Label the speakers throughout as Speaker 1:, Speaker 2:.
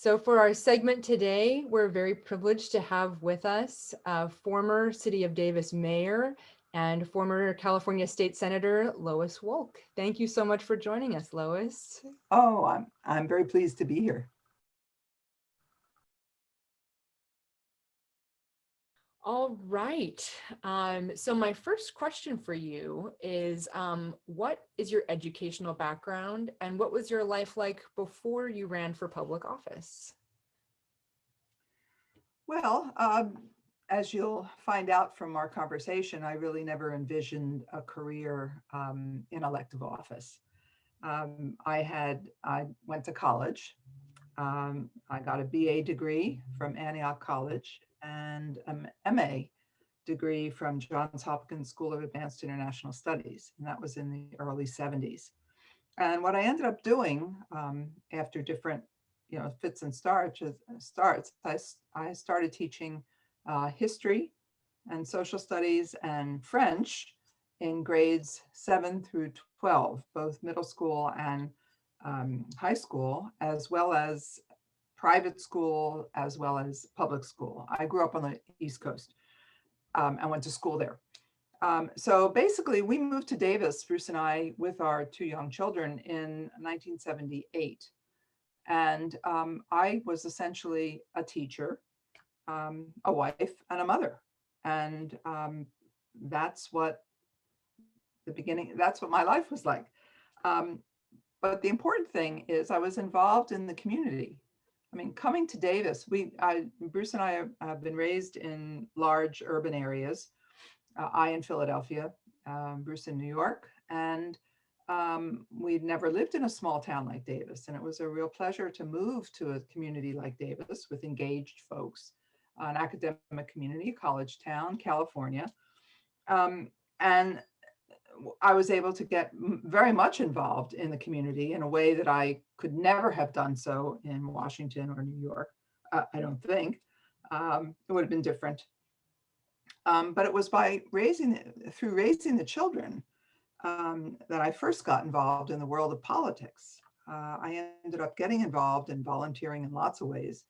Speaker 1: So for our segment today, we're very privileged to have with us former City of Davis Mayor and former California State Senator Lois Wolk. Thank you so much for joining us, Lois.
Speaker 2: Oh, I'm very pleased to be here.
Speaker 1: All right. So my first question for you is, what is your educational background and what was your life like before you ran for public office?
Speaker 2: Well, as you'll find out from our conversation, I really never envisioned a career in elective office. I went to college. I got a BA degree from Antioch College and an MA degree from Johns Hopkins School of Advanced International Studies, and that was in the early 70s. And what I ended up doing after different, fits and starts, I started teaching history and social studies and French in grades 7 through 12, both middle school and high school, as well as private school, as well as public school. I grew up on the East Coast and went to school there. So basically, we moved to Davis, Bruce and I, with our 2 young children in 1978. And I was essentially a teacher, a wife, and a mother. And that's what that's what my life was like. But the important thing is I was involved in the community. I mean, coming to Davis, Bruce and I have been raised in large urban areas. I in Philadelphia, Bruce in New York, and we'd never lived in a small town like Davis. And it was a real pleasure to move to a community like Davis with engaged folks, an academic community, college town, California. And I was able to get very much involved in the community in a way that I could never have done so in Washington or New York. I don't think. It would have been different. But it was through raising the children that I first got involved in the world of politics. I ended up getting involved in volunteering in lots of ways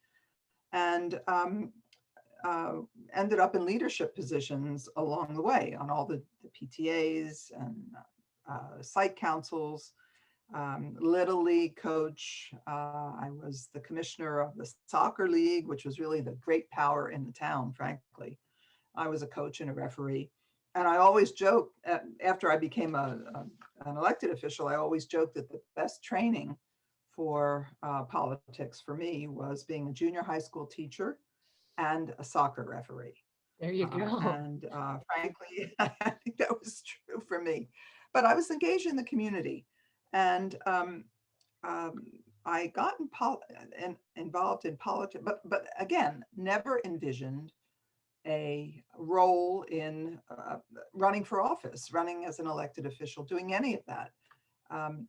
Speaker 2: and ended up in leadership positions along the way on all the PTAs and site councils, Little League coach. I was the commissioner of the soccer league, which was really the great power in the town, frankly. I was a coach and a referee. And I always joke, after I became an elected official, I always joked that the best training for politics for me was being a junior high school teacher and a soccer referee.
Speaker 1: There you go.
Speaker 2: And frankly, I think that was true for me. But I was engaged in the community. And I got involved in politics, but again, never envisioned a role in running for office, running as an elected official, doing any of that.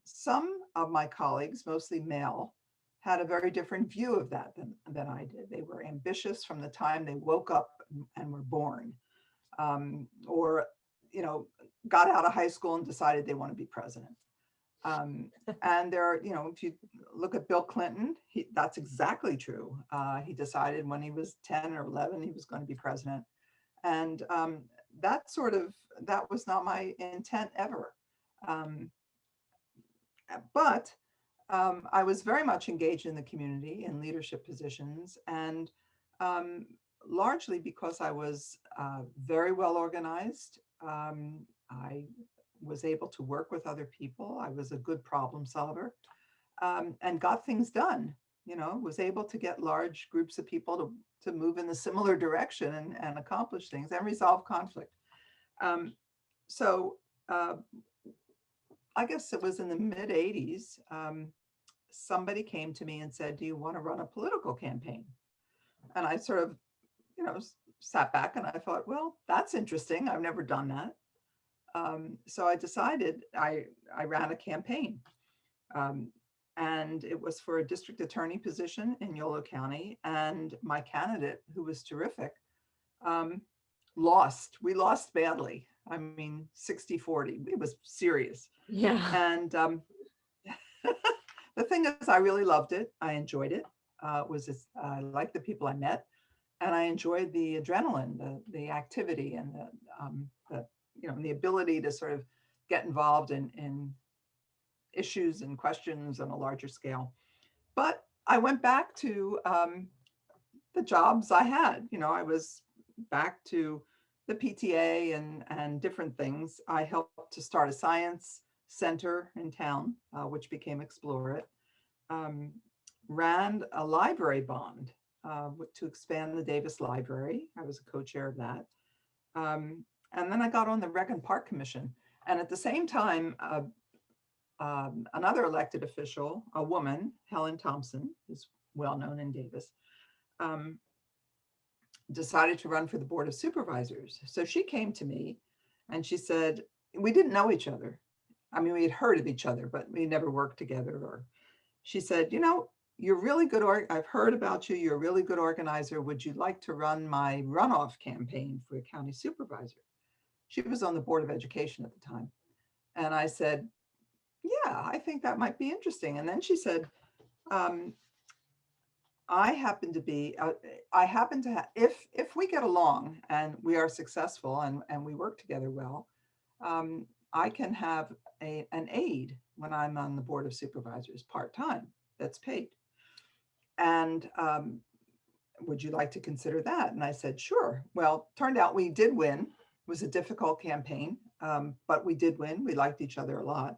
Speaker 2: Some of my colleagues, mostly male, had a very different view of that than I did. They were ambitious from the time they woke up and were born, or got out of high school and decided they want to be president. And there are, if you look at Bill Clinton, that's exactly true. He decided when he was 10 or 11, he was going to be president. And that was not my intent ever. But I was very much engaged in the community in leadership positions, and largely because I was very well organized. I was able to work with other people. I was a good problem solver, and got things done. Was able to get large groups of people to move in a similar direction and accomplish things and resolve conflict. So I guess it was in the mid 80s, somebody came to me and said, "Do you want to run a political campaign?" And I sort of, sat back and I thought, well, that's interesting. I've never done that. So I decided I ran a campaign. And it was for a district attorney position in Yolo County. And my candidate, who was terrific, lost. We lost badly. I mean, 60-40. It was serious.
Speaker 1: Yeah.
Speaker 2: And the thing is, I really loved it. I enjoyed it. I liked the people I met, and I enjoyed the adrenaline, the activity, and the ability to sort of get involved in issues and questions on a larger scale. But I went back to the jobs I had. I was back to the PTA and different things. I helped to start a science center in town, which became Explore It. Ran a library bond to expand the Davis Library. I was a co-chair of that. And then I got on the Rec and Park Commission. And at the same time, another elected official, a woman, Helen Thompson, who's well known in Davis, decided to run for the Board of Supervisors. So she came to me and she said, we didn't know each other. I mean, we had heard of each other, but we never worked together. Or she said, you're really good. I've heard about you. You're a really good organizer. Would you like to run my runoff campaign for county supervisor? She was on the Board of Education at the time. And I said, yeah, I think that might be interesting. And then she said, I happen to have, if we get along and we are successful and we work together well, I can have an aide when I'm on the Board of Supervisors part-time that's paid. And would you like to consider that? And I said, sure. Well, turned out we did win. It was a difficult campaign, but we did win. We liked each other a lot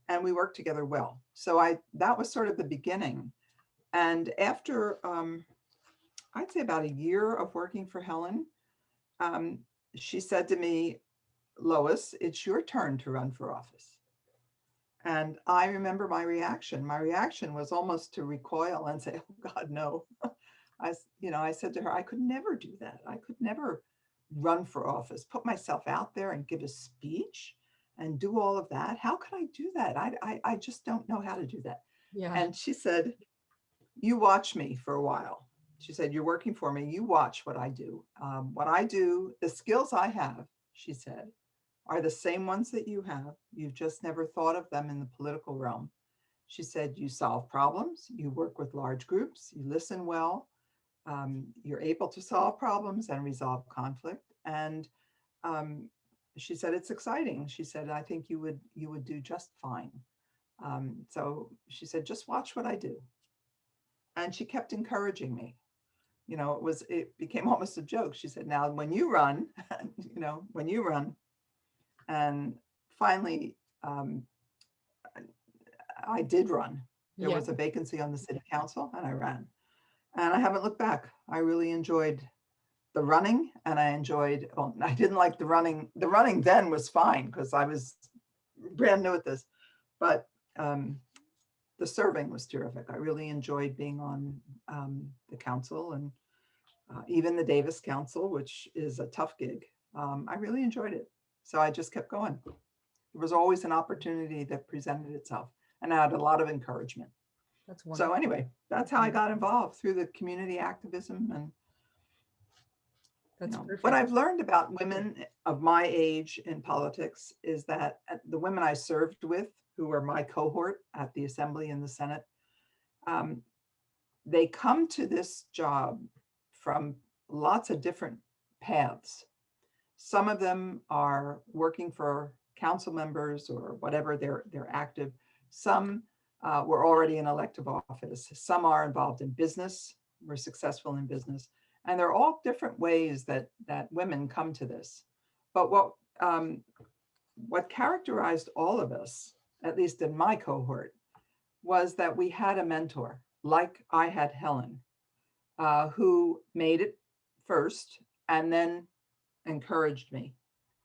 Speaker 2: and we worked together well. So that was sort of the beginning. And after, I'd say about a year of working for Helen, she said to me, Lois, it's your turn to run for office. And I remember my reaction. My reaction was almost to recoil and say, oh God, no. I said to her, I could never do that. I could never run for office, put myself out there and give a speech and do all of that. How could I do that? I just don't know how to do that.
Speaker 1: Yeah.
Speaker 2: And she said, you watch me for a while. She said, you're working for me. You watch what I do. What I do, the skills I have, she said, are the same ones that you have. You've just never thought of them in the political realm. She said, you solve problems. You work with large groups. You listen well. You're able to solve problems and resolve conflict. And she said, it's exciting. She said, I think you would do just fine. So she said, just watch what I do. And she kept encouraging me. It became almost a joke. She said, now when you run, and finally, I did run. There was a vacancy on the city council and I ran. And I haven't looked back. I really enjoyed the running and I didn't like the running. The running then was fine because I was brand new at this, but the serving was terrific. I really enjoyed being on the council and even the Davis Council, which is a tough gig. I really enjoyed it. So I just kept going. There was always an opportunity that presented itself and I had a lot of encouragement.
Speaker 1: That's wonderful.
Speaker 2: So anyway, that's how I got involved through the community activism. And
Speaker 1: that's perfect.
Speaker 2: What I've learned about women of my age in politics is that the women I served with, who were my cohort at the Assembly and the Senate, they come to this job from lots of different paths. Some of them are working for council members or whatever, they're active. Some were already in elective office. Some are involved in business, were successful in business. And they're all different ways that women come to this. But what characterized all of us, at least in my cohort, was that we had a mentor, like I had Helen, who made it first and then encouraged me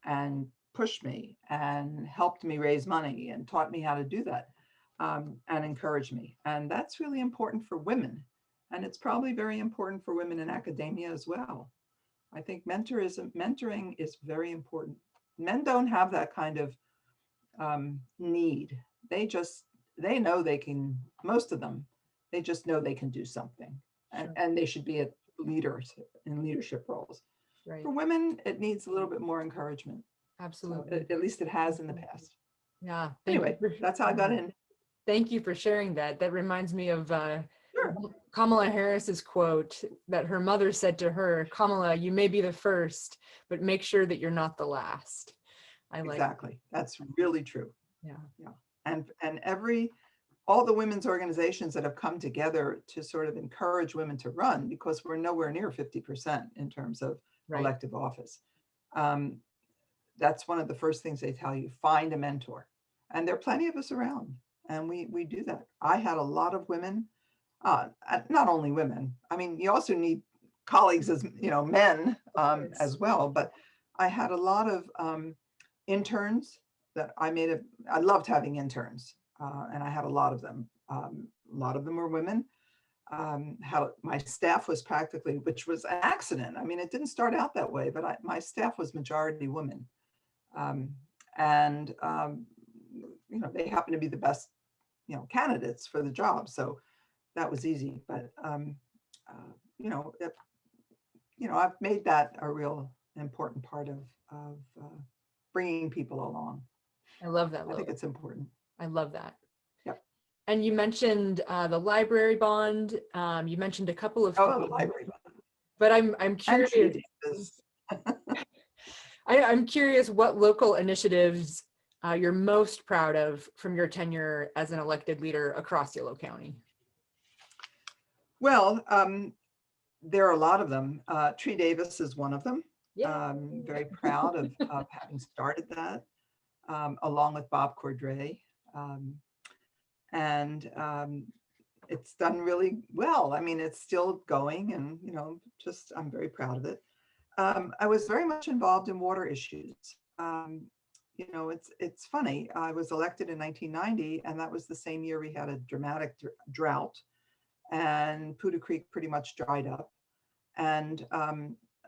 Speaker 2: and pushed me and helped me raise money and taught me how to do that and encouraged me. And that's really important for women. And it's probably very important for women in academia as well. I think mentoring is very important. Men don't have that kind of need. They know they can, most of them, they just know they can do something. And they should be leaders in leadership roles.
Speaker 1: Right.
Speaker 2: For women, it needs a little bit more encouragement.
Speaker 1: Absolutely.
Speaker 2: So at least it has in the past.
Speaker 1: Yeah.
Speaker 2: Anyway, that's how I got in.
Speaker 1: Thank you for sharing that. That reminds me of
Speaker 2: Sure.
Speaker 1: Kamala Harris's quote that her mother said to her, Kamala, you may be the first, but make sure that you're not the last. I like.
Speaker 2: Exactly. That's really true.
Speaker 1: Yeah.
Speaker 2: Yeah. And all the women's organizations that have come together to sort of encourage women to run, because we're nowhere near 50% in terms of
Speaker 1: Right.
Speaker 2: elective office. That's one of the first things they tell you, find a mentor. And there are plenty of us around, and we do that. I had a lot of women, not only women. I mean, you also need colleagues as, men as well, but I had a lot of interns that I loved having interns, and I had a lot of them. A lot of them were women. My staff was practically, which was an accident. I mean, it didn't start out that way, but my staff was majority women. And they happened to be the best, candidates for the job. So that was easy. But, I've made that a real important part of bringing people along.
Speaker 1: I love that.
Speaker 2: I think it's important.
Speaker 1: I love that.
Speaker 2: Yep.
Speaker 1: And you mentioned the library bond. You mentioned a couple of
Speaker 2: the
Speaker 1: things,
Speaker 2: library bond.
Speaker 1: But I'm curious. I'm curious what local initiatives you're most proud of from your tenure as an elected leader across Yolo County.
Speaker 2: Well, there are a lot of them. Tree Davis is one of them.
Speaker 1: Yeah.
Speaker 2: Very proud of having started that, along with Bob Cordray. And it's done really well. I mean, it's still going, and, I'm very proud of it. I was very much involved in water issues. It's funny. I was elected in 1990, and that was the same year we had a dramatic drought, and Poudre Creek pretty much dried up. And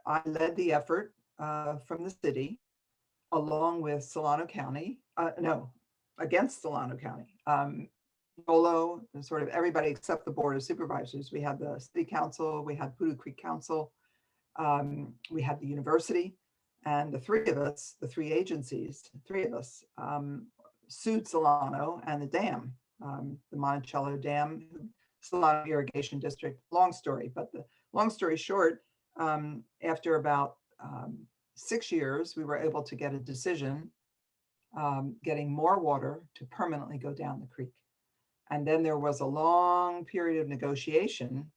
Speaker 2: I led the effort from the city, along with Solano County, against Solano County. Yolo, sort of everybody except the Board of Supervisors. We had the City Council, we had Poudre Creek Council, we had the university, and the three of us, the three agencies, sued Solano and the dam, the Monticello Dam, Solano Irrigation District. Long story, but the long story short, after about 6 years, we were able to get a decision getting more water to permanently go down the creek. And then there was a long period of negotiation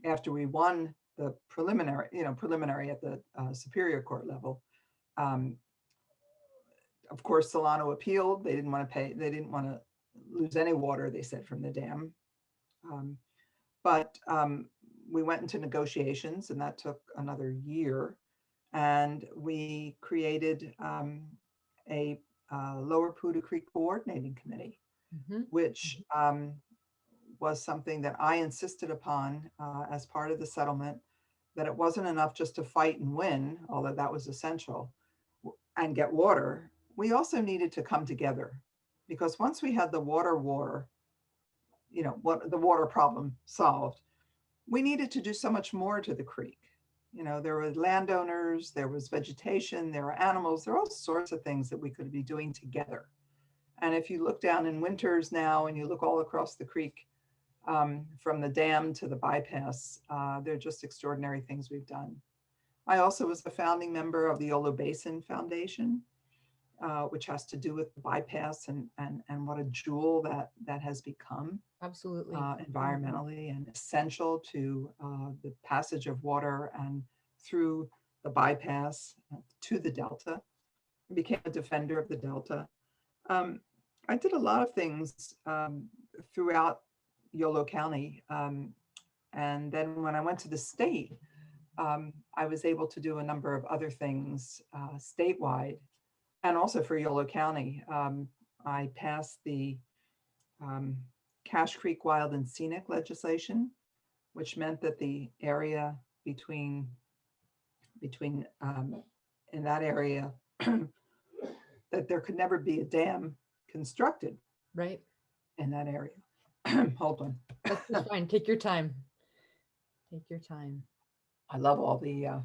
Speaker 2: after we won the preliminary at the Superior Court level. Of course, Solano appealed. They didn't want to pay. They didn't want to lose any water, they said, from the dam. But we went into negotiations, and that took another year. And we created a Lower Poudre Creek Coordinating Committee, which was something that I insisted upon as part of the settlement, that it wasn't enough just to fight and win, although that was essential, and get water. We also needed to come together, because once we had the water war, what the water problem solved, we needed to do so much more to the creek. There were landowners, there was vegetation, there were animals, there are all sorts of things that we could be doing together. And if you look down in winters now and you look all across the creek, from the dam to the bypass, they're just extraordinary things we've done. I also was a founding member of the Yolo Basin Foundation, which has to do with the bypass and what a jewel that has become.
Speaker 1: Absolutely.
Speaker 2: Environmentally and essential to the passage of water and through the bypass to the Delta. I became a defender of the Delta. I did a lot of things throughout Yolo County. And then when I went to the state, I was able to do a number of other things statewide, and also for Yolo County. I passed the Cache Creek Wild and Scenic legislation, which meant that the area between in that area, that there could never be a dam constructed.
Speaker 1: Right.
Speaker 2: In that area. Hold on.
Speaker 1: That's fine. Take your time. Take your time.
Speaker 2: I love all the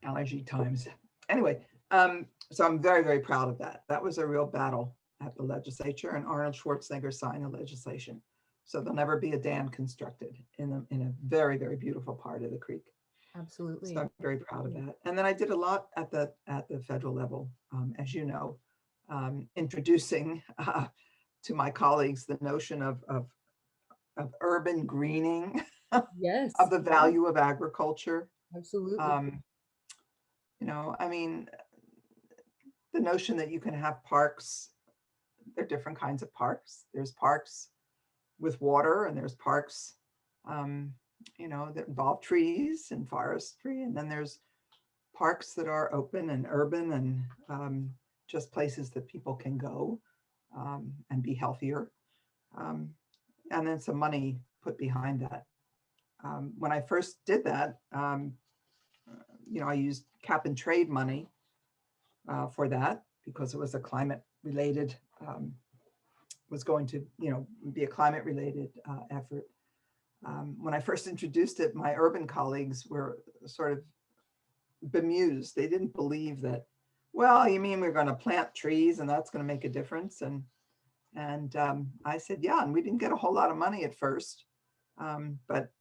Speaker 2: allergy times. Anyway, so I'm very, very proud of that. That was a real battle at the legislature, and Arnold Schwarzenegger signed the legislation. So there'll never be a dam constructed in a very, very beautiful part of the creek.
Speaker 1: Absolutely.
Speaker 2: So I'm very proud of that. And then I did a lot at the federal level, as you know, introducing to my colleagues the notion of urban greening, of
Speaker 1: Yes,
Speaker 2: the value of agriculture.
Speaker 1: absolutely.
Speaker 2: Um, I mean, the notion that you can have parks, there are different kinds of parks. There's parks with water, and there's parks, um, that involve trees and forestry. And then there's parks that are open and urban and just places that people can go and be healthier. Um, and then some money put behind that. When I first did that, I used cap and trade money for that because it was a climate related, was going to, be a climate related effort. When I first introduced it, my urban colleagues were sort of bemused. They didn't believe that, well, you mean we're going to plant trees and that's going to make a difference? And I said, yeah, and we didn't get a whole lot of money at first, but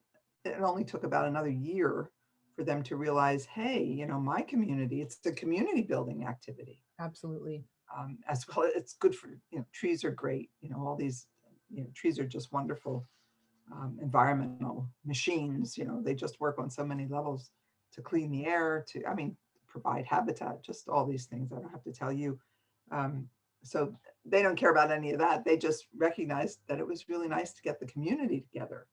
Speaker 2: it only took about another year for them to realize, hey, my community, it's a community building activity.
Speaker 1: Absolutely.
Speaker 2: As well, it's good for, trees are great, all these, trees are just wonderful environmental machines, they just work on so many levels to clean the air, provide habitat, just all these things I don't have to tell you. So they don't care about any of that. They just recognized that it was really nice to get the community together.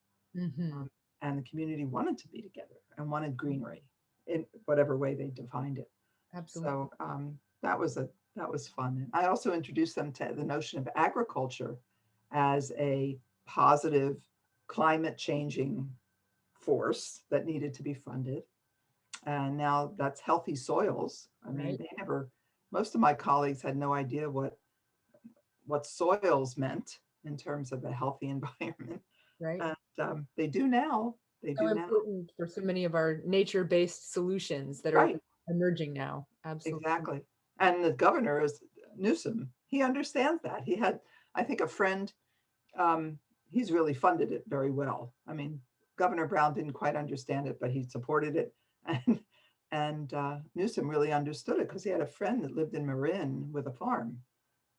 Speaker 2: And the community wanted to be together and wanted greenery in whatever way they defined it.
Speaker 1: Absolutely.
Speaker 2: So that was fun. And I also introduced them to the notion of agriculture as a positive climate changing force that needed to be funded. And now that's healthy soils. I mean,
Speaker 1: Right.
Speaker 2: Most of my colleagues had no idea what soils meant in terms of a healthy environment.
Speaker 1: Right.
Speaker 2: And they do now. They
Speaker 1: So
Speaker 2: do now.
Speaker 1: important for so many of our nature-based solutions that are
Speaker 2: Right.
Speaker 1: emerging now. Absolutely.
Speaker 2: Exactly. And the governor is Newsom. He understands that. He had, I think, a friend. He's really funded it very well. I mean, Governor Brown didn't quite understand it, but he supported it. And Newsom really understood it because he had a friend that lived in Marin with a farm.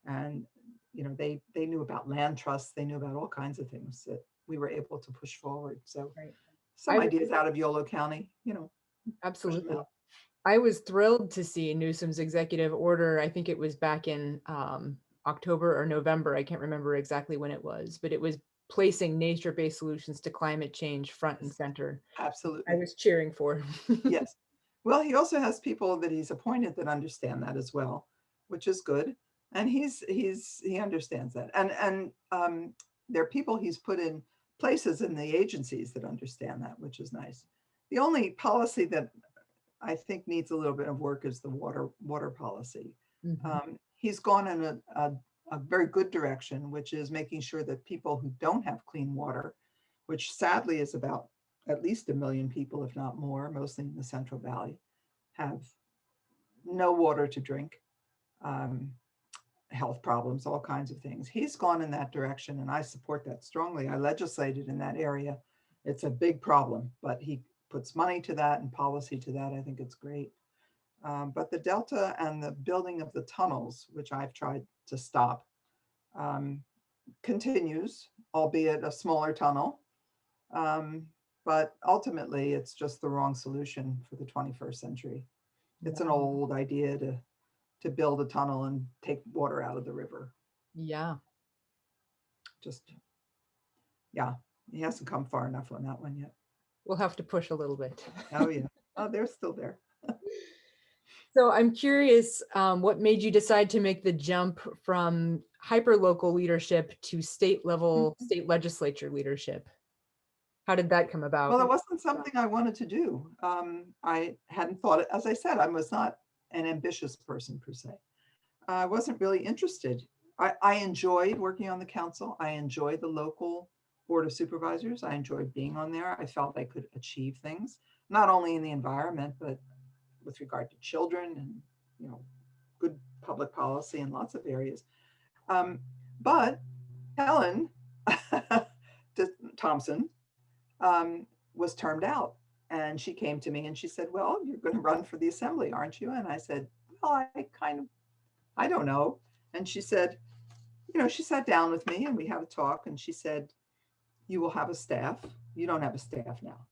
Speaker 2: And, they knew about land trusts. They knew about all kinds of things that we were able to push forward. So
Speaker 1: Right.
Speaker 2: some ideas out of Yolo County,
Speaker 1: Absolutely. I was thrilled to see Newsom's executive order. I think it was back in October or November. I can't remember exactly when it was, but it was placing nature-based solutions to climate change front and center.
Speaker 2: Absolutely.
Speaker 1: I was cheering for.
Speaker 2: Yes. Well, he also has people that he's appointed that understand that as well, which is good. And he understands that. And there are people he's put in places in the agencies that understand that, which is nice. The only policy that I think needs a little bit of work is the water policy. He's gone in a very good direction, which is making sure that people who don't have clean water, which sadly is about at least 1 million people, if not more, mostly in the Central Valley, have no water to drink, health problems, all kinds of things. He's gone in that direction, and I support that strongly. I legislated in that area. It's a big problem, but he puts money to that and policy to that. I think it's great. But the Delta and the building of the tunnels, which I've tried to stop, continues, albeit a smaller tunnel. But ultimately, it's just the wrong solution for the 21st century. It's an old idea to build a tunnel and take water out of the river.
Speaker 1: Yeah.
Speaker 2: Just, yeah, he hasn't come far enough on that one yet.
Speaker 1: We'll have to push a little bit.
Speaker 2: Oh, yeah. Oh, they're still there.
Speaker 1: So I'm curious, what made you decide to make the jump from hyperlocal leadership to state level, state legislature leadership? How did that come about?
Speaker 2: Well, it wasn't something I wanted to do. I hadn't thought it, as I said, I was not an ambitious person per se. I wasn't really interested. I enjoyed working on the council. I enjoyed the local board of supervisors. I enjoyed being on there. I felt I could achieve things, not only in the environment, but with regard to children and, good public policy in lots of areas. But Helen Thompson, was termed out. And she came to me and she said, well, you're going to run for the assembly, aren't you? And I said, well, I don't know. And she said, she sat down with me and we had a talk and she said, you will have a staff. You don't have a staff now.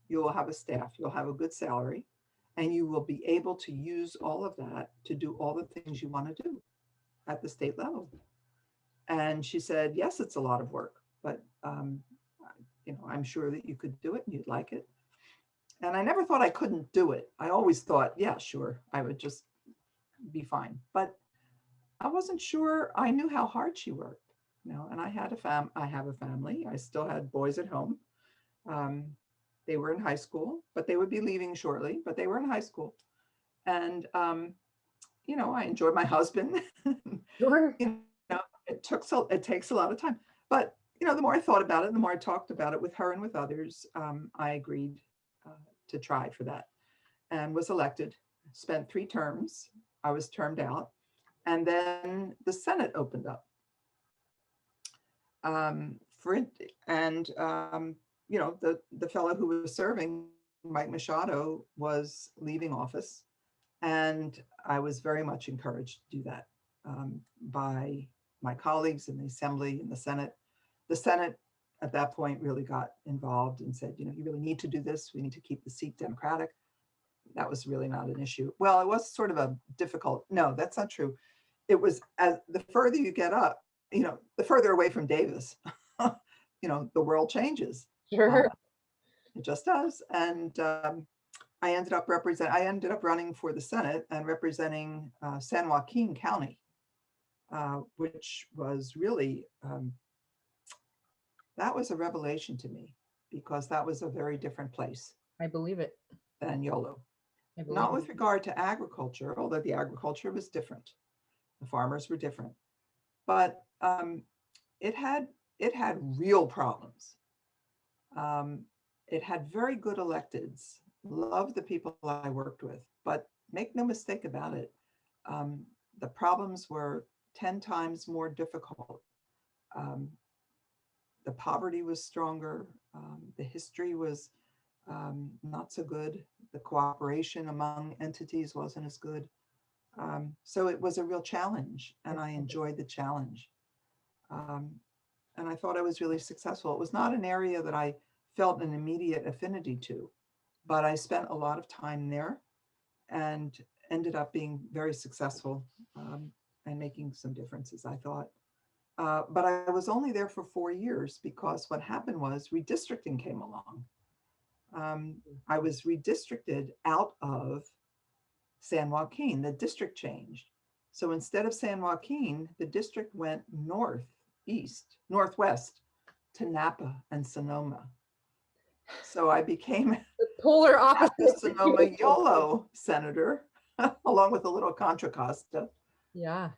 Speaker 2: You will have a staff. You'll have a good salary and you will be able to use all of that to do all the things you want to do at the state level. And she said, yes, it's a lot of work, but I'm sure that you could do it and you'd like it. And I never thought I couldn't do it. I always thought, yeah, sure, I would just be fine. But I wasn't sure. I knew how hard she worked, and I have a family. I still had boys at home. They were in high school, but they would be leaving shortly, but they were in high school. And, I enjoyed my husband.
Speaker 1: Sure.
Speaker 2: It takes a lot of time, but the more I thought about it, the more I talked about it with her and with others, I agreed to try for that and was elected, spent 3 terms. I was termed out. And then the Senate opened up. The fellow who was serving, Mike Machado, was leaving office. And I was very much encouraged to do that by my colleagues in the Assembly and the Senate. The Senate at that point really got involved and said, you really need to do this. We need to keep the seat Democratic. That was really not an issue. Well, it was sort of a difficult, no, that's not true. It was, as the further you get up, the further away from Davis, the world changes.
Speaker 1: Sure.
Speaker 2: It just does. And I ended up running for the Senate and representing San Joaquin County, which was really, that was a revelation to me because that was a very different place.
Speaker 1: I believe it.
Speaker 2: Than Yolo.
Speaker 1: Not
Speaker 2: with regard to agriculture, although the agriculture was different. The farmers were different, but it had real problems. It had very good electeds, loved the people I worked with, but make no mistake about it, the problems were 10 times more difficult. The poverty was stronger. The history was not so good. The cooperation among entities wasn't as good. So it was a real challenge, and I enjoyed the challenge. And I thought I was really successful. It was not an area that I felt an immediate affinity to, but I spent a lot of time there and ended up being very successful and making some differences, I thought. But I was only there for 4 years because what happened was redistricting came along. I was redistricted out of San Joaquin. The district changed. So instead of San Joaquin, the district went northwest to Napa and Sonoma. So I became
Speaker 1: the polar opposite.
Speaker 2: Sonoma Yolo senator, along with a little Contra Costa.
Speaker 1: Yeah.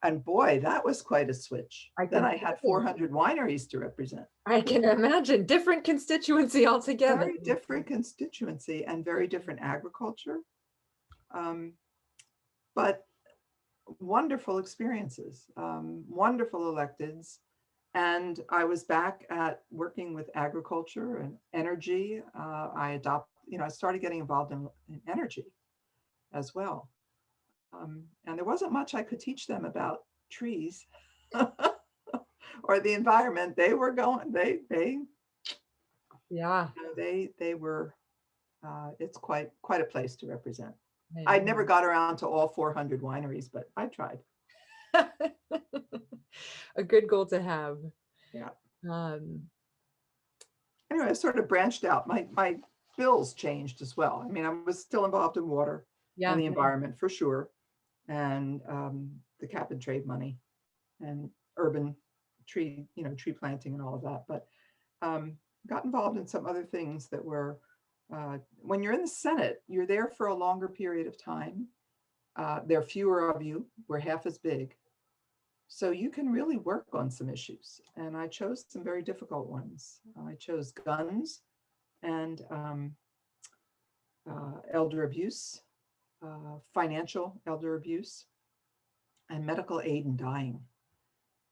Speaker 2: And boy, that was quite a switch. Then I had 400 wineries to represent.
Speaker 1: I can imagine. Different constituency altogether.
Speaker 2: Very different constituency and very different agriculture. But wonderful experiences, wonderful electeds. And I was back at working with agriculture and energy. I started getting involved in energy as well. And there wasn't much I could teach them about trees or the environment. They were going,
Speaker 1: yeah,
Speaker 2: they were, it's quite a place to represent. I never got around to all 400 wineries, but I tried.
Speaker 1: A good goal to have.
Speaker 2: Yeah.
Speaker 1: Anyway,
Speaker 2: I sort of branched out. My bills changed as well. I mean, I was still involved in water and the environment for sure, and the cap and trade money and urban tree planting and all of that. But got involved in some other things that were, when you're in the Senate, you're there for a longer period of time. There are fewer of you. We're half as big. So you can really work on some issues. And I chose some very difficult ones. I chose guns and elder abuse, financial elder abuse, and medical aid in dying.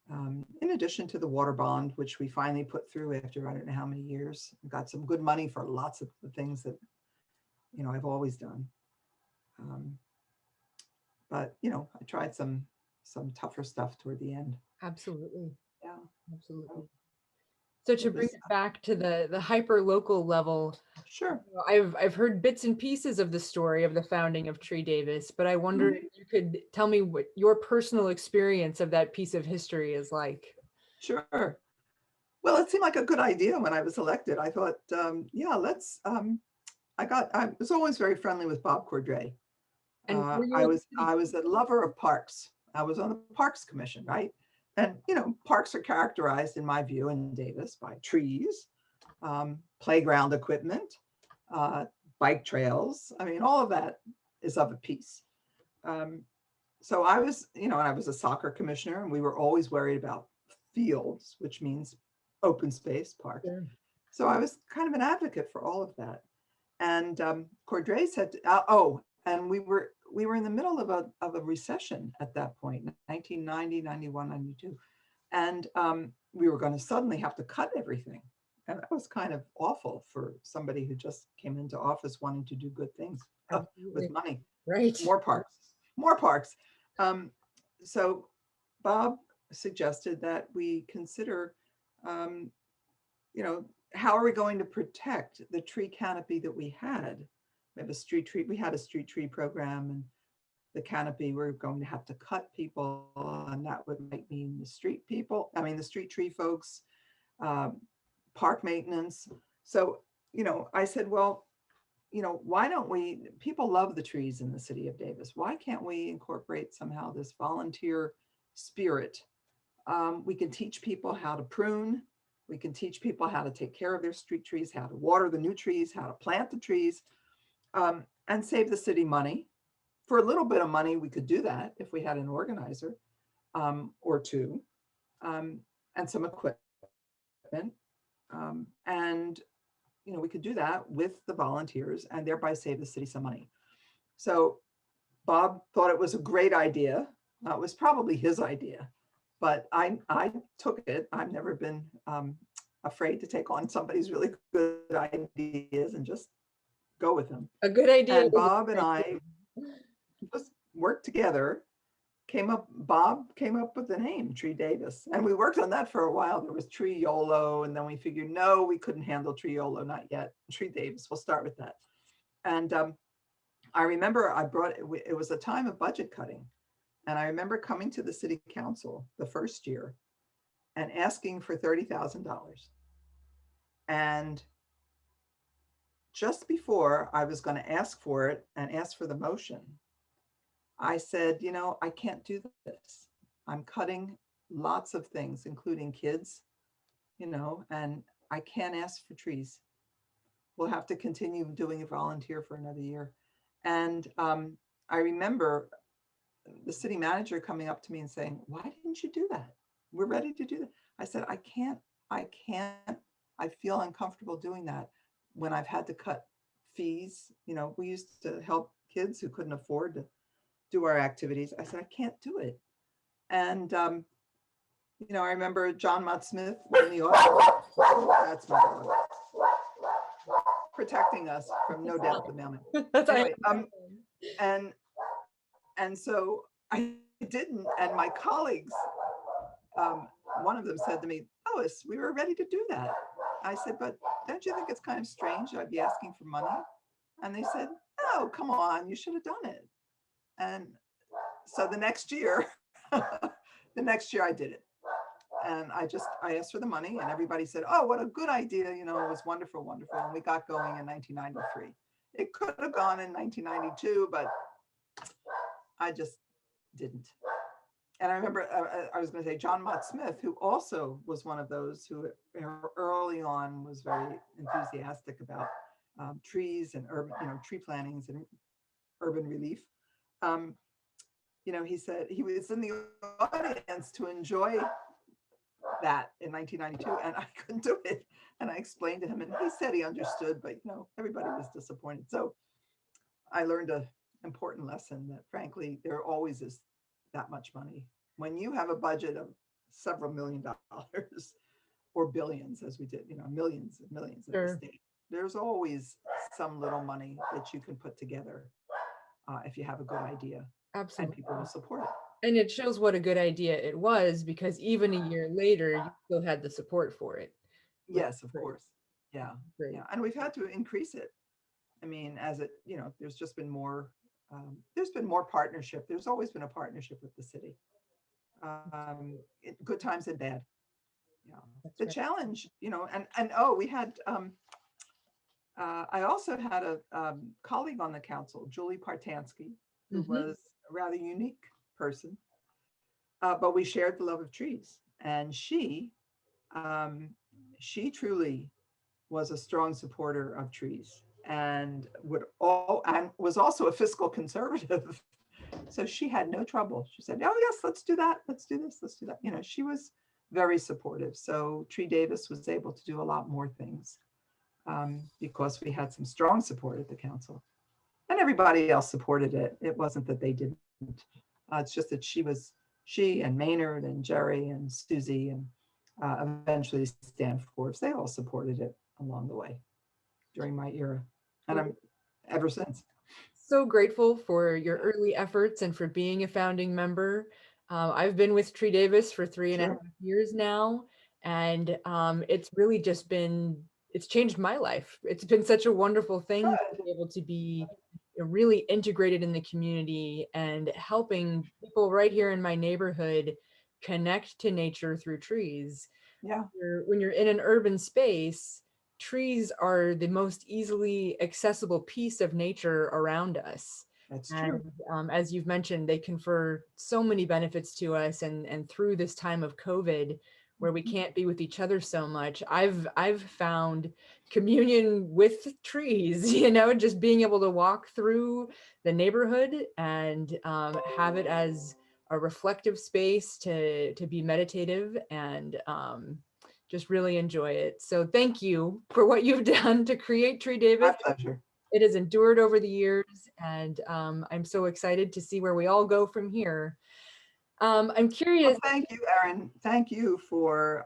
Speaker 2: in addition to the water bond, which we finally put through after I don't know how many years. We got some good money for lots of the things that, I've always done. Um, but, I tried some tougher stuff toward the end.
Speaker 1: Absolutely.
Speaker 2: Yeah.
Speaker 1: Absolutely. So to
Speaker 2: It
Speaker 1: bring
Speaker 2: was,
Speaker 1: it back to the hyper local level,
Speaker 2: sure.
Speaker 1: I've heard bits and pieces of the story of the founding of Tree Davis, but I wonder
Speaker 2: Mhm.
Speaker 1: if you could tell me what your personal experience of that piece of history is like.
Speaker 2: Sure. Well, it seemed like a good idea when I was elected. I thought, yeah, let's, I was always very friendly with Bob Cordray.
Speaker 1: And were you
Speaker 2: I
Speaker 1: at the
Speaker 2: was
Speaker 1: city?
Speaker 2: I was a lover of parks. I was on the Parks Commission, right? And parks are characterized, in my view, in Davis by trees, playground equipment, uh, bike trails. I mean, all of that is of a piece. Um, so I was, and I was a soccer commissioner, and we were always worried about fields, which means open space parks.
Speaker 1: Sure.
Speaker 2: So I was kind of an advocate for all of that. And Cordray said, "Oh, and we were in the middle of a recession at that point, 1990, 91, 92, and we were going to suddenly have to cut everything, and that was kind of awful for somebody who just came into office wanting to do good things with
Speaker 1: Absolutely.
Speaker 2: money,
Speaker 1: Right.
Speaker 2: more parks, more parks." Um, so Bob suggested that we consider, um, you know, how are we going to protect the tree canopy that we had? We had a street tree program, and the canopy, we're going to have to cut people, and that might mean the street tree folks, um, park maintenance. So, I said, well, why don't people love the trees in the city of Davis. Why can't we incorporate somehow this volunteer spirit? We can teach people how to prune. We can teach people how to take care of their street trees, how to water the new trees, how to plant the trees, and save the city money. For a little bit of money, we could do that if we had an organizer, or two, um, and some equipment. And we could do that with the volunteers and thereby save the city some money. So Bob thought it was a great idea. It was probably his idea, but I took it. I've never been afraid to take on somebody's really good ideas and just go with them.
Speaker 1: A good idea.
Speaker 2: And Bob and I just worked together. Bob came up with the name Tree Davis, and we worked on that for a while. There was Tree YOLO, and then we figured, no, we couldn't handle Tree YOLO, not yet. Tree Davis, we'll start with that. And I remember it was a time of budget cutting. And I remember coming to the city council the first year and asking for $30,000. And just before I was going to ask for it and ask for the motion, I said, I can't do this. I'm cutting lots of things, including kids, and I can't ask for trees. We'll have to continue doing a volunteer for another year. And I remember the city manager coming up to me and saying, why didn't you do that? We're ready to do that. I said, I can't, I feel uncomfortable doing that when I've had to cut fees. We used to help kids who couldn't afford to do our activities. I said, I can't do it. And, I remember John Mott Smith in the audience. That's my dog. Protecting us from no doubt the mailman. Anyway, and so I didn't, and my colleagues, one of them said to me, Lois, we were ready to do that. I said, but don't you think it's kind of strange I'd be asking for money? And they said, no, come on, you should have done it. And so the next year I did it. And I asked for the money, and everybody said, oh, what a good idea. It was wonderful, wonderful. And we got going in 1993. It could have gone in 1992, but I just didn't. And I remember, I was going to say John Mott Smith, who also was one of those who early on was very enthusiastic about trees and urban, tree plantings and urban relief. He said he was in the audience to enjoy that in 1992, and I couldn't do it. And I explained to him, and he said he understood, but everybody was disappointed. So I learned an important lesson that, frankly, there always is that much money. When you have a budget of several $1 million or billions, as we did, millions and millions at the
Speaker 1: Sure.
Speaker 2: state. There's always some little money that you can put together if you have a good idea, and
Speaker 1: Absolutely.
Speaker 2: people will support it.
Speaker 1: And it shows what a good idea it was, because even a year later, you still had the support for it, which is
Speaker 2: Yes, of
Speaker 1: great.
Speaker 2: course. Yeah,
Speaker 1: Great.
Speaker 2: yeah. And we've had to increase it. I mean, as it, there's just been more, there's been more partnership. There's always been a partnership with the city, good times and bad. Yeah.
Speaker 1: That's
Speaker 2: The
Speaker 1: right.
Speaker 2: challenge, and oh, we had, I also had a colleague on the council, Julie Partansky, who
Speaker 1: Mhm.
Speaker 2: was a rather unique person, but we shared the love of trees. And she truly was a strong supporter of trees and and was also a fiscal conservative. So she had no trouble. She said, "Oh yes, let's do that. Let's do this. Let's do that." She was very supportive. So Tree Davis was able to do a lot more things because we had some strong support at the council, and everybody else supported it. It wasn't that they didn't. It's just that she and Maynard and Jerry and Susie and eventually Stan Forbes, they all supported it along the way during my era, and I'm ever since.
Speaker 1: So grateful for your early efforts and for being a founding member. I've been with Tree Davis for 3.5 years now, and it's really just it's changed my life. It's been such a wonderful thing to be able to be really integrated in the community and helping people right here in my neighborhood connect to nature through trees.
Speaker 2: Yeah,
Speaker 1: When you're in an urban space, trees are the most easily accessible piece of nature around us.
Speaker 2: that's
Speaker 1: And
Speaker 2: true.
Speaker 1: as you've mentioned, they confer so many benefits to us. And through this time of COVID, where we can't be with each other so much, I've found communion with trees. Just being able to walk through the neighborhood and have it as a reflective space to be meditative and just really enjoy it. So thank you for what you've done to create Tree
Speaker 2: My
Speaker 1: Davis.
Speaker 2: pleasure.
Speaker 1: It has endured over the years, and I'm so excited to see where we all go from here. I'm
Speaker 2: Well,
Speaker 1: curious.
Speaker 2: thank you, Erin. Thank you for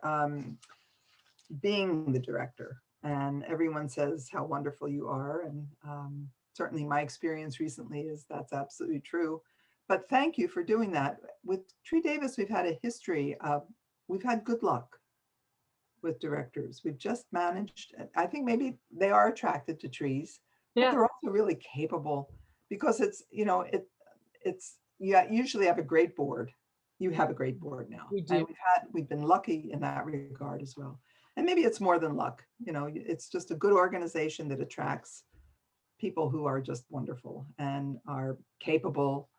Speaker 2: being the director. And everyone says how wonderful you are. And certainly my experience recently is that's absolutely true. But thank you for doing that. With Tree Davis, we've had a history of, we've had good luck with directors. We've just managed, I think maybe they are attracted to trees, but
Speaker 1: Yeah,
Speaker 2: they're also really capable because it's, you usually have a great board. You have a great board now.
Speaker 1: we do.
Speaker 2: And we've been lucky in that regard as well. And maybe it's more than luck, it's just a good organization that attracts people who are just wonderful and are capable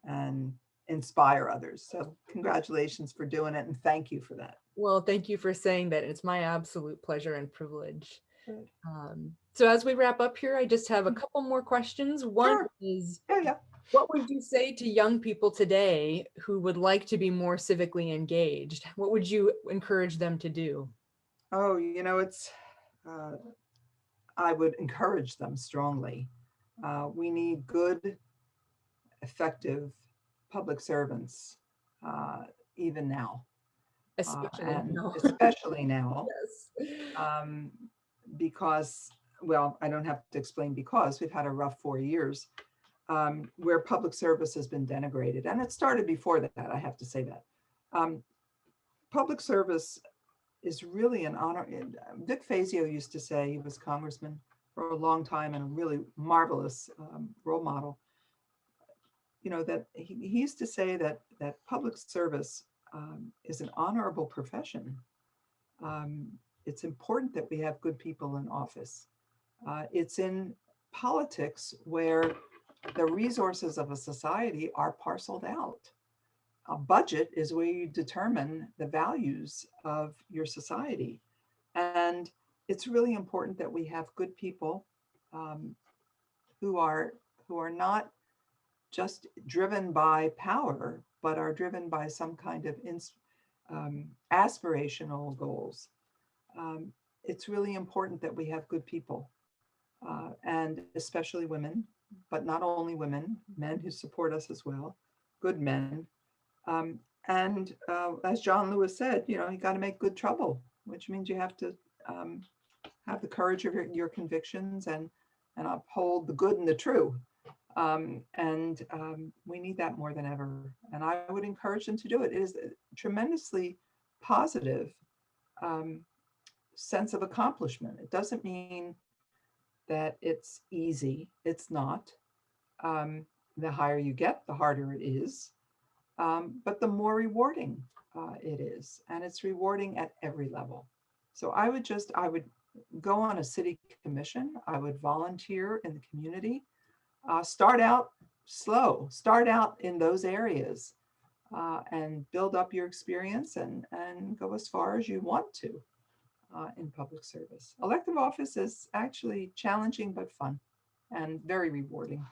Speaker 2: and inspire others. So congratulations for doing it. And thank you for that.
Speaker 1: Well, thank you for saying that. It's my absolute pleasure and privilege.
Speaker 2: Good.
Speaker 1: So as we wrap up here, I just have a couple more questions. One
Speaker 2: Sure.
Speaker 1: is,
Speaker 2: Yeah, yeah.
Speaker 1: what would you say to young people today who would like to be more civically engaged? What would you encourage them to do?
Speaker 2: Oh, uh, I would encourage them strongly. We need good, effective public servants, uh, even now,
Speaker 1: Especially
Speaker 2: and
Speaker 1: now.
Speaker 2: especially now,
Speaker 1: Yes.
Speaker 2: um, because, well, I don't have to explain because we've had a rough 4 years where public service has been denigrated. And it started before that, I have to say that. Um, Public service is really an honor. Vic Fazio used to say, he was congressman for a long time and a really marvelous role model, that he used to say that public service is an honorable profession. Um, it's important that we have good people in office. It's in politics where the resources of a society are parceled out. A budget is where you determine the values of your society. And it's really important that we have good people um, who are not just driven by power, but are driven by some kind of aspirational goals. Um, it's really important that we have good people, and especially women, but not only women, men who support us as well, good men. Um, And as John Lewis said, you got to make good trouble, which means you have to um, have the courage of your convictions and uphold the good and the true. And we need that more than ever. And I would encourage them to do it. It is a tremendously positive um, sense of accomplishment. It doesn't mean that it's easy. It's not. The higher you get, the harder it is. But the more rewarding it is. And it's rewarding at every level. So I would go on a city commission. I would volunteer in the community. Start out slow, start out in those areas and build up your experience and go as far as you want to in public service. Elective office is actually challenging but fun and very rewarding.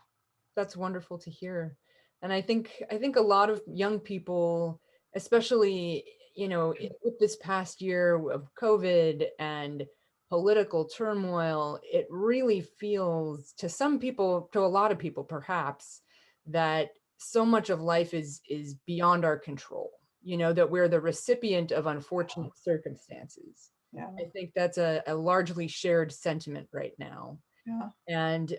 Speaker 1: That's wonderful to hear. And I think a lot of young people, especially, with this past year of COVID and political turmoil, it really feels to some people, to a lot of people perhaps, that so much of life is beyond our control, that we're the recipient of unfortunate circumstances.
Speaker 2: Yeah,
Speaker 1: I think that's a largely shared sentiment right now.
Speaker 2: yeah.
Speaker 1: And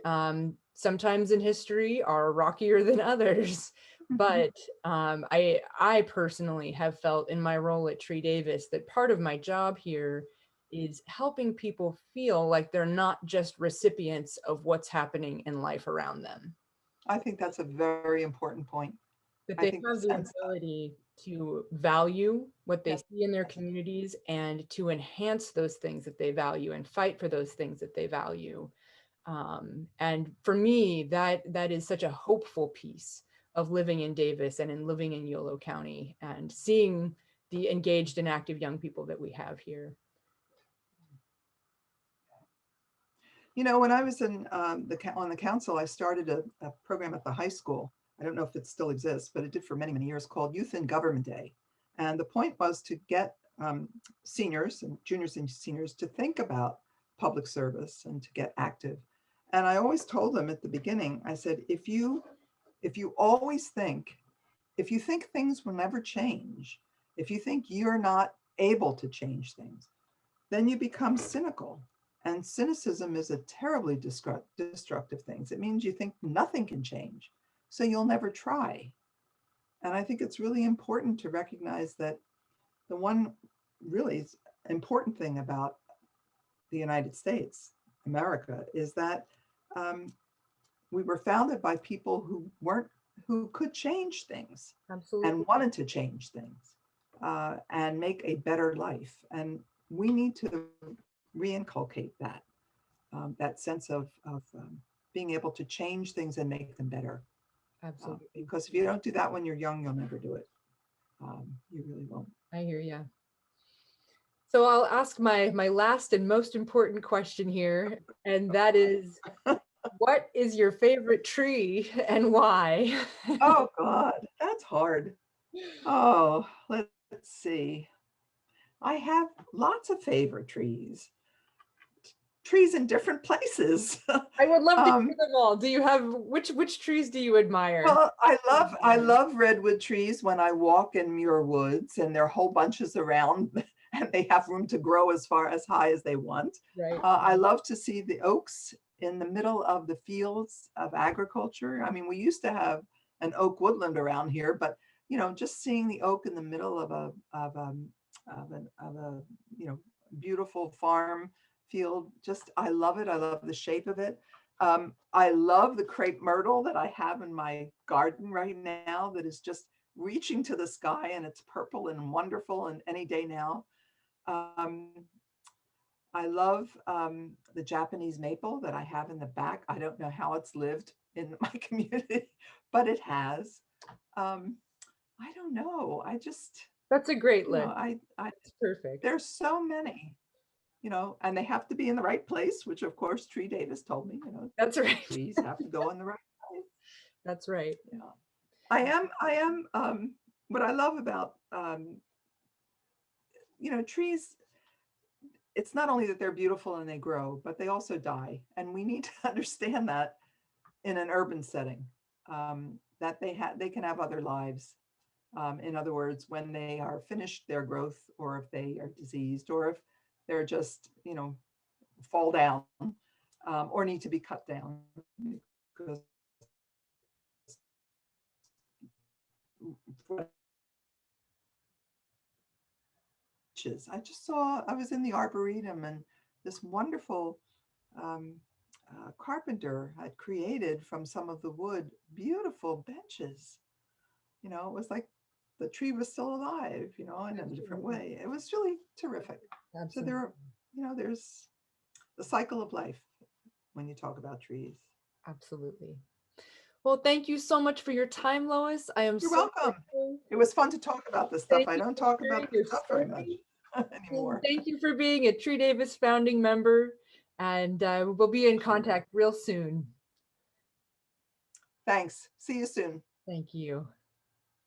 Speaker 1: sometimes in history are rockier than others. But I personally have felt in my role at Tree Davis that part of my job here is helping people feel like they're not just recipients of what's happening in life around them,
Speaker 2: I think that's a very important point.
Speaker 1: that
Speaker 2: I
Speaker 1: they
Speaker 2: think the
Speaker 1: have the
Speaker 2: sense,
Speaker 1: ability to value what they
Speaker 2: yes,
Speaker 1: see in their
Speaker 2: yes,
Speaker 1: communities and to enhance those things that they value and fight for those things that they value. And for me, that is such a hopeful piece of living in Davis and in living in Yolo County and seeing the engaged and active young people that we have here.
Speaker 2: when I was in on the council, I started a program at the high school. I don't know if it still exists, but it did for many, many years, called Youth in Government Day. And the point was to get seniors and juniors and seniors to think about public service and to get active. And I always told them at the beginning, I said, if you always think, if you think things will never change, if you think you're not able to change things, then you become cynical. And cynicism is a terribly destructive thing. It means you think nothing can change, so you'll never try. And I think it's really important to recognize that the one really important thing about the United States, America, is that um, we were founded by people who could change things
Speaker 1: Absolutely.
Speaker 2: and wanted to change things and make a better life. And we need to reinculcate that sense of being able to change things and make them better.
Speaker 1: Absolutely.
Speaker 2: Because if you don't do that when you're young, you'll never do it. You really won't.
Speaker 1: I hear you. So I'll ask my last and most important question here, and that is, what is your favorite tree and why?
Speaker 2: Oh God, that's hard. Oh, let's see. I have lots of favorite trees. Trees in different places.
Speaker 1: I would love to
Speaker 2: um,
Speaker 1: hear them all. Do you have which trees do you admire?
Speaker 2: well, I love redwood trees when I walk in Muir Woods, and there are whole bunches around, and they have room to grow as high as they want.
Speaker 1: Right.
Speaker 2: I love to see the oaks in the middle of the fields of agriculture. I mean, we used to have an oak woodland around here, but just seeing the oak in the middle of a beautiful farm field, just I love it. I love the shape of it. I love the crepe myrtle that I have in my garden right now that is just reaching to the sky, and it's purple and wonderful, and any day now. Um, I love the Japanese maple that I have in the back. I don't know how it's lived in my community, but it has. Um, I don't know. I just,
Speaker 1: That's a great list.
Speaker 2: I
Speaker 1: It's perfect.
Speaker 2: there's so many, and they have to be in the right place, which of course Tree Davis told me,
Speaker 1: That's right.
Speaker 2: trees have to go in the right place.
Speaker 1: That's right.
Speaker 2: Yeah. I am, what I love about, trees, it's not only that they're beautiful and they grow, but they also die. And we need to understand that in an urban setting, that they can have other lives. In other words, when they are finished their growth, or if they are diseased, or if they're just, fall down, or need to be cut down because I just saw, I was in the Arboretum, and this wonderful um, carpenter had created from some of the wood beautiful benches. It was like the tree was still alive, in a different way. It was really terrific. So
Speaker 1: Absolutely.
Speaker 2: there's the cycle of life when you talk about trees.
Speaker 1: Absolutely. Well, thank you so much for your time, Lois. I am
Speaker 2: You're
Speaker 1: so
Speaker 2: welcome.
Speaker 1: grateful.
Speaker 2: It was fun to talk about this stuff.
Speaker 1: Thank
Speaker 2: I
Speaker 1: you
Speaker 2: don't
Speaker 1: for
Speaker 2: talk
Speaker 1: sharing
Speaker 2: about this
Speaker 1: your
Speaker 2: stuff very much
Speaker 1: story. And
Speaker 2: anymore.
Speaker 1: thank you for being a Tree Davis founding member. And we'll be in contact real soon.
Speaker 2: Thanks. See you soon.
Speaker 1: Thank you.